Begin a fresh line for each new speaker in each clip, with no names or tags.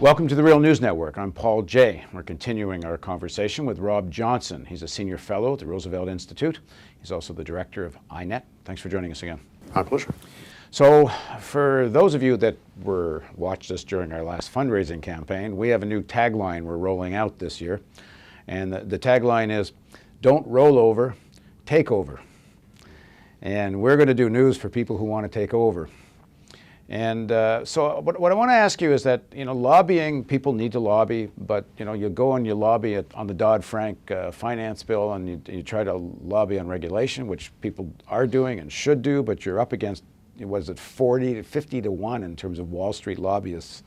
Welcome to the Real News Network. I'm Paul Jay. We're continuing our conversation with Rob Johnson. He's a senior fellow at the Roosevelt Institute. He's also the director of INET. Thanks for joining us again.
My pleasure.
So for those of you that watched us during our last fundraising campaign, we have a new tagline we're rolling out this year. And the tagline is, don't roll over, take over. And we're going to do news for people who want to take over. And so what I want to ask you is that, lobbying, people need to lobby, but, you go and you lobby on the Dodd-Frank finance bill, and you try to lobby on regulation, which people are doing and should do, but you're up against, 50 to 1 in terms of Wall Street lobbyists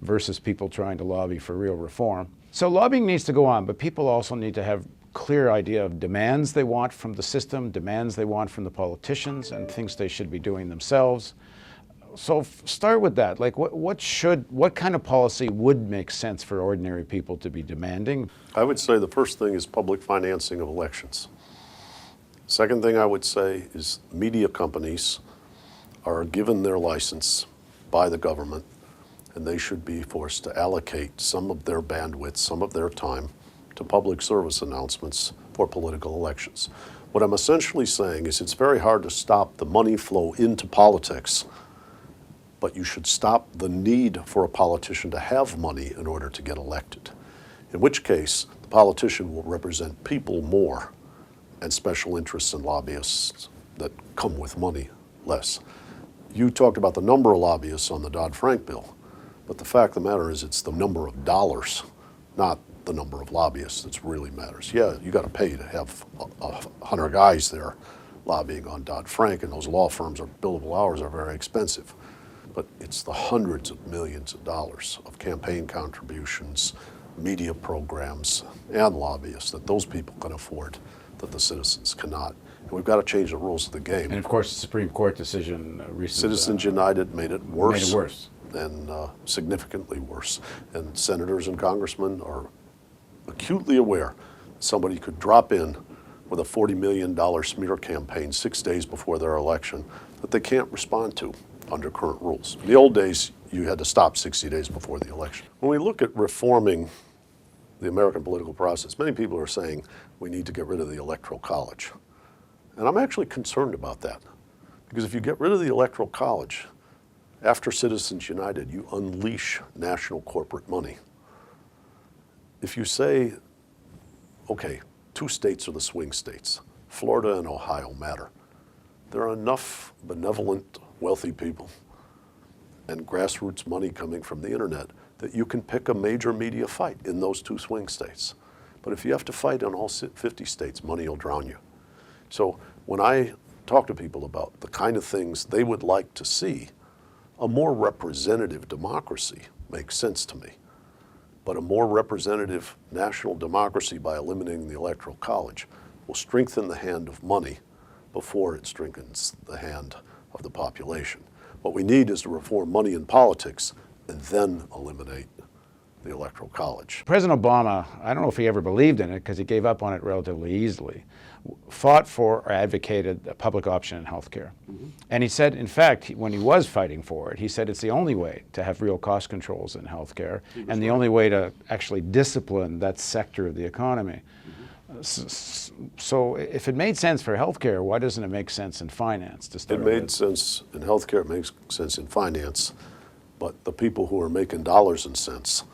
versus people trying to lobby for real reform. So lobbying needs to go on, but people also need to have clear idea of demands they want from the system, demands they want from the politicians, and things they should be doing themselves. So start with that. Like, what kind of policy would make sense for ordinary people to be demanding?
I would say the first thing is public financing of elections. Second thing I would say is media companies are given their license by the government, and they should be forced to allocate some of their bandwidth, some of their time to public service announcements for political elections. What I'm essentially saying is it's very hard to stop the money flow into politics, but you should stop the need for a politician to have money in order to get elected, in which case the politician will represent people more and special interests and lobbyists that come with money less. You talked about the number of lobbyists on the Dodd-Frank bill, but the fact of the matter is it's the number of dollars, not the number of lobbyists that really matters. Yeah, you got to pay to have 100 guys there lobbying on Dodd-Frank, and those law firms' billable hours are very expensive. But it's the hundreds of millions of dollars of campaign contributions, media programs, and lobbyists that those people can afford that the citizens cannot. And we've got to change the rules of the game.
And of course, the Supreme Court decision recently.
Citizens United made it worse.
Made it worse.
And significantly worse. And senators and congressmen are acutely aware that somebody could drop in with a $40 million smear campaign 6 days before their election that they can't respond to under current rules. In the old days, you had to stop 60 days before the election. When we look at reforming the American political process, many people are saying we need to get rid of the Electoral College. And I'm actually concerned about that. Because if you get rid of the Electoral College, after Citizens United, you unleash national corporate money. If you say, okay, 2 states are the swing states, Florida and Ohio matter. There are enough benevolent, wealthy people and grassroots money coming from the internet that you can pick a major media fight in those 2 swing states. But if you have to fight in all 50 states, money will drown you. So when I talk to people about the kind of things they would like to see, a more representative democracy makes sense to me. But a more representative national democracy by eliminating the Electoral College will strengthen the hand of money before it strengthens the hand of the population. What we need is to reform money in politics and then eliminate the Electoral College.
President Obama, I don't know if he ever believed in it because he gave up on it relatively easily, fought for or advocated a public option in healthcare. And he said, in fact, when he was fighting for it, he said it's the only way to have real cost controls in healthcare and the only way to actually discipline that sector of the economy. So if it made sense for healthcare, why doesn't it make sense in finance to start?
It made sense in healthcare, it makes sense in finance, but the people who are making dollars and cents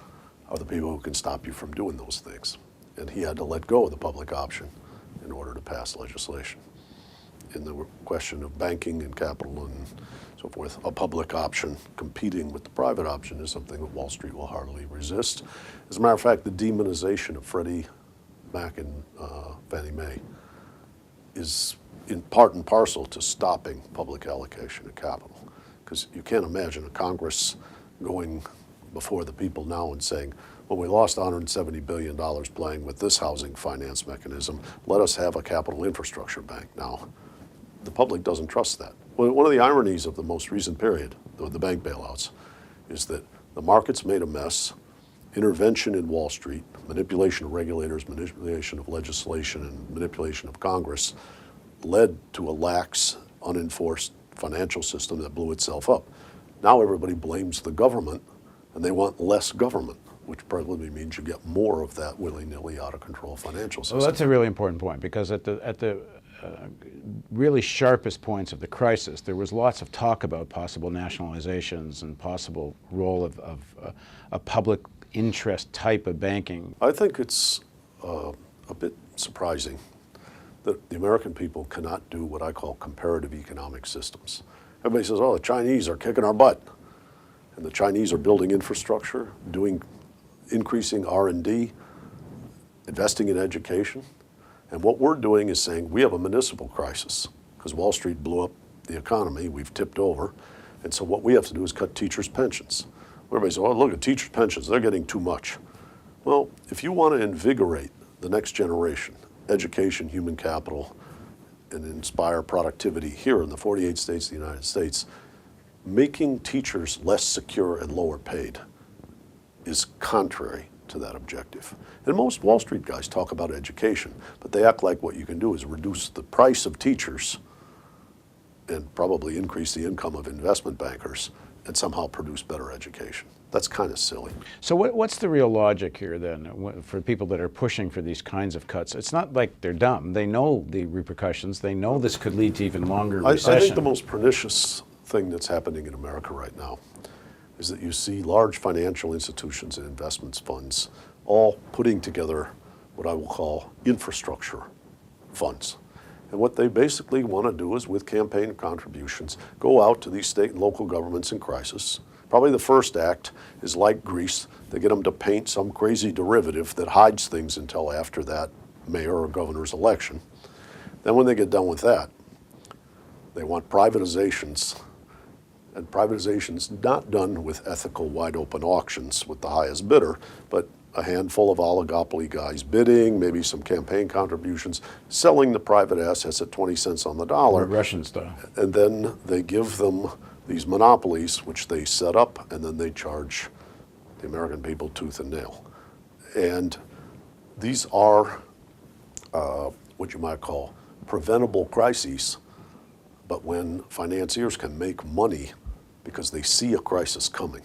are the people who can stop you from doing those things. And he had to let go of the public option in order to pass legislation. In the question of banking and capital and so forth, a public option competing with the private option is something that Wall Street will hardly resist. As a matter of fact, the demonization of Freddie Mac and Fannie Mae is in part and parcel to stopping public allocation of capital. Because you can't imagine a Congress going before the people now and saying, well, we lost $170 billion playing with this housing finance mechanism. Let us have a capital infrastructure bank now. The public doesn't trust that. One of the ironies of the most recent period, the bank bailouts, is that the markets made a mess, intervention in Wall Street, manipulation of regulators, manipulation of legislation, and manipulation of Congress led to a lax, unenforced financial system that blew itself up. Now everybody blames the government And they want less government, which probably means you get more of that willy-nilly out of control financial system.
Well, that's a really important point, because at the really sharpest points of the crisis, there was lots of talk about possible nationalizations and possible role of a public interest type of banking.
I think it's a bit surprising that the American people cannot do what I call comparative economic systems. Everybody says, oh, the Chinese are kicking our butt. And the Chinese are building infrastructure, increasing R&D, investing in education. And what we're doing is saying we have a municipal crisis because Wall Street blew up the economy, we've tipped over. And so what we have to do is cut teachers' pensions. Everybody says, oh, look at teachers' pensions, they're getting too much. Well, if you want to invigorate the next generation, education, human capital, and inspire productivity here in the 48 states of the United States, making teachers less secure and lower paid is contrary to that objective. And most Wall Street guys talk about education, but they act like what you can do is reduce the price of teachers and probably increase the income of investment bankers and somehow produce better education. That's kind of silly.
So what's the real logic here then for people that are pushing for these kinds of cuts? It's not like they're dumb. They know the repercussions. They know this could lead to even longer recession.
I think the most pernicious thing that's happening in America right now is that you see large financial institutions and investments funds all putting together what I will call infrastructure funds. And what they basically want to do is, with campaign contributions, go out to these state and local governments in crisis. Probably the first act is like Greece. They get them to paint some crazy derivative that hides things until after that mayor or governor's election. Then when they get done with that, they want privatizations. And privatizations not done with ethical wide open auctions with the highest bidder, but a handful of oligopoly guys bidding, maybe some campaign contributions, selling the private assets at 20 cents on the dollar.
Russian style.
And then they give them these monopolies, which they set up, and then they charge the American people tooth and nail. And these are what you might call preventable crises, but when financiers can make money because they see a crisis coming,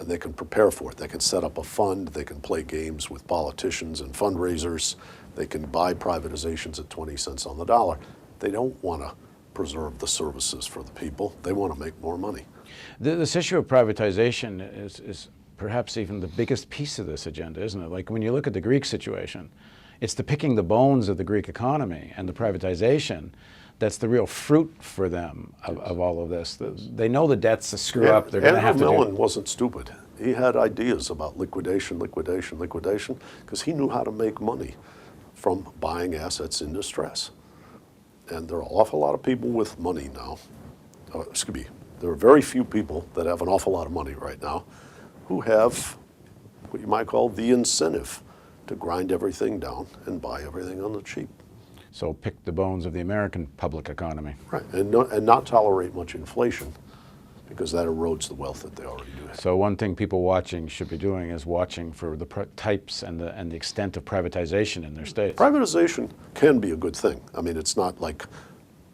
and they can prepare for it. They can set up a fund, they can play games with politicians and fundraisers, they can buy privatizations at 20 cents on the dollar. They don't want to preserve the services for the people, they want to make more money.
This issue of privatization is perhaps even the biggest piece of this agenda, isn't it? Like when you look at the Greek situation, it's the picking the bones of the Greek economy and the privatization that's the real fruit for them of all of this. They know the debt's a screw up. They're going to have to
Andrew Mellon wasn't stupid. He had ideas about liquidation, because he knew how to make money from buying assets in distress. And there are an awful lot of people with money now. There are very few people that have an awful lot of money right now who have what you might call the incentive to grind everything down and buy everything on the cheap.
So pick the bones of the American public economy.
Right, and not tolerate much inflation, because that erodes the wealth that they already do have.
So one thing people watching should be doing is watching for the types and the extent of privatization in their states.
Privatization can be a good thing. I mean, it's not like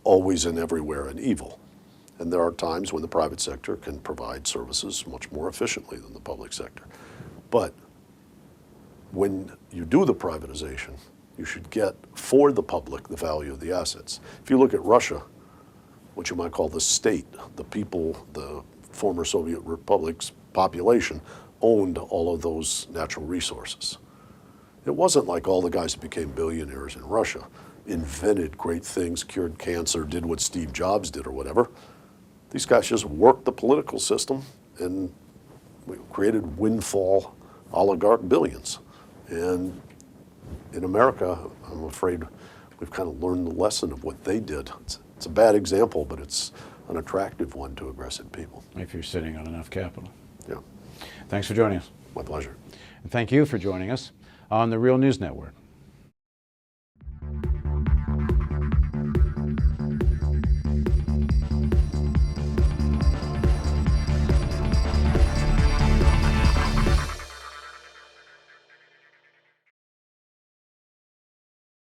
always and everywhere an evil. And there are times when the private sector can provide services much more efficiently than the public sector. But when you do the privatization, you should get for the public the value of the assets. If you look at Russia, what you might call the state, the people, the former Soviet republics' population owned all of those natural resources. It wasn't like all the guys that became billionaires in Russia invented great things, cured cancer, did what Steve Jobs did or whatever. These guys just worked the political system and created windfall oligarch billions. And in America, I'm afraid we've kind of learned the lesson of what they did. It's a bad example, but it's an attractive one to aggressive people.
If you're sitting on enough capital.
Yeah.
Thanks for joining us.
My pleasure.
And thank you for joining us on the Real News Network.